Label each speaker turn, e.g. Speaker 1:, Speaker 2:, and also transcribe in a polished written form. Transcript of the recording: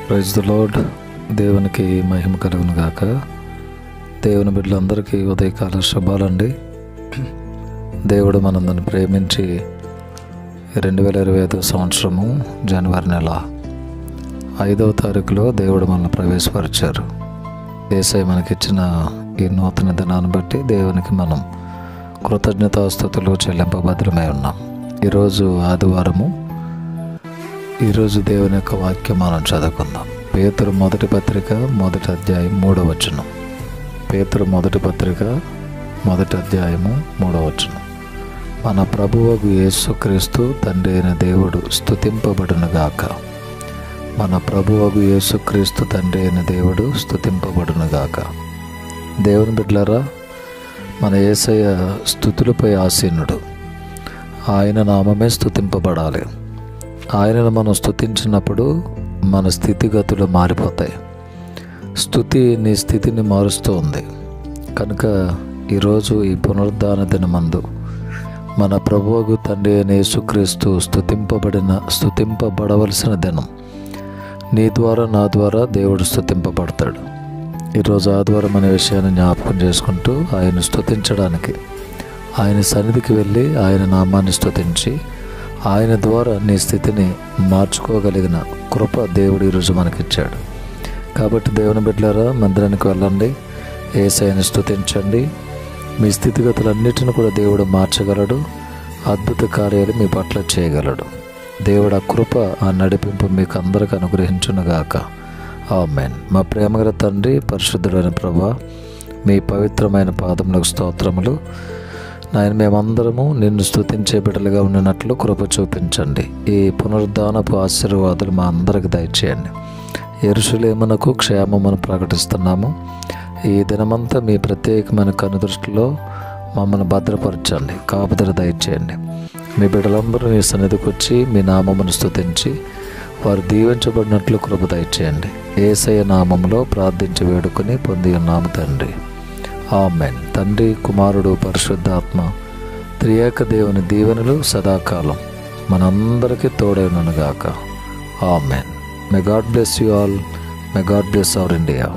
Speaker 1: Praise the lord. దేవునికి మహిమ కలుగును గాక. దేవుని బిడ్డలందరికీ ఉదయకాల శుభాలండి. దేవుడు మనందరిని ప్రేమించి 2025 సంవత్సరము జనవరి నెల 5వ తారీఖులో దేవుడు మనల్ని ప్రవేశపరిచారు. యేసయ్య మనకిచ్చిన ఈ నూతన దినాన్ని బట్టి దేవునికి మనం కృతజ్ఞతాస్తుతులు చెల్లింపబద్రమై ఉన్నాం. ఈరోజు ఆదివారము. ఈరోజు దేవుని యొక్క వాక్యం మనం చదువుకుందాం. పేతురు మొదటి పత్రిక 1వ అధ్యాయం 3వ వచనం. పేతురు మొదటి పత్రిక 1వ అధ్యాయము 3వ వచనం. మన ప్రభువగు యేసుక్రీస్తు తండ్రి అయిన దేవుడు స్తుతింపబడునుగాక. మన ప్రభువగు యేసుక్రీస్తు తండ్రి అయిన దేవుడు స్తుతింపబడునుగాక. దేవుని బిడ్డలారా, మన యేసయ్య స్తుతులపై ఆసీనుడు. ఆయన నామమే స్తుతింపబడాలి. ఆయనను మనం స్తుతించినప్పుడు మన స్థితిగతులు మారిపోతాయి. స్తుతి నీ స్థితిని మారుస్తూ ఉంది. కనుక ఈరోజు ఈ పునరుద్ధాన దినమందు మన ప్రభువుకు తండ్రి అయిన యేసుక్రీస్తు స్తుతింపబడవలసిన దినం. నీ ద్వారా నా ద్వారా దేవుడు స్తుతింపబడతాడు. ఈరోజు ఆదివారం అనే విషయాన్ని జ్ఞాపకం చేసుకుంటూ ఆయన స్తుతించడానికి ఆయన సన్నిధికి వెళ్ళి ఆయన నామాన్ని స్తుతించి ఆయన ద్వారా నీ స్థితిని మార్చుకోగలిగిన కృప దేవుడు ఈరోజు మనకిచ్చాడు. కాబట్టి దేవుని బిడ్డలారా, మందిరానికి వెళ్ళండి, యేసయ్యను స్తుతించండి. మీ స్థితిగతులన్నిటిని కూడా దేవుడు మార్చగలడు. అద్భుత కార్యాలు మీ పట్ల చేయగలడు. దేవుడు ఆ కృప, ఆ నడిపింపు మీకు అందరికి అనుగ్రహించునుగాక. ఆమేన్. మా ప్రేమగల తండ్రి, పరిశుద్ధుడైన ప్రభువా, మీ పవిత్రమైన పాదములకు స్తోత్రములు. నాయన, మేమందరము నిన్ను స్తుతించే బిడ్డలుగా ఉండినట్లు కృప చూపించండి. ఈ పునరుద్ధానపు ఆశీర్వాదాలు మా అందరికి దయచేయండి. యెరూషలేమునకు క్షేమమును ప్రకటిస్తున్నాము. ఈ దినమంతా మీ ప్రత్యేకమైన కనుదృష్టిలో మమ్మల్ని భద్రపరచండి, కాపుదల దయచేయండి. మీ బిడ్డలందరూ మీ సన్నిధికి వచ్చి మీ నామమును స్తుతించి వారు దీవించబడినట్లు కృప దయచేయండి. యేసయ్య నామములో ప్రార్థించి వేడుకొని పొంది ఉన్నాము తండ్రి. ఆమేన్. తండ్రి, కుమారుడు, పరిశుద్ధాత్మ త్రియేక దేవుని దీవెనలు సదాకాలం మనందరికీ తోడైననుగాక. Amen. May God bless you all. May God bless our India.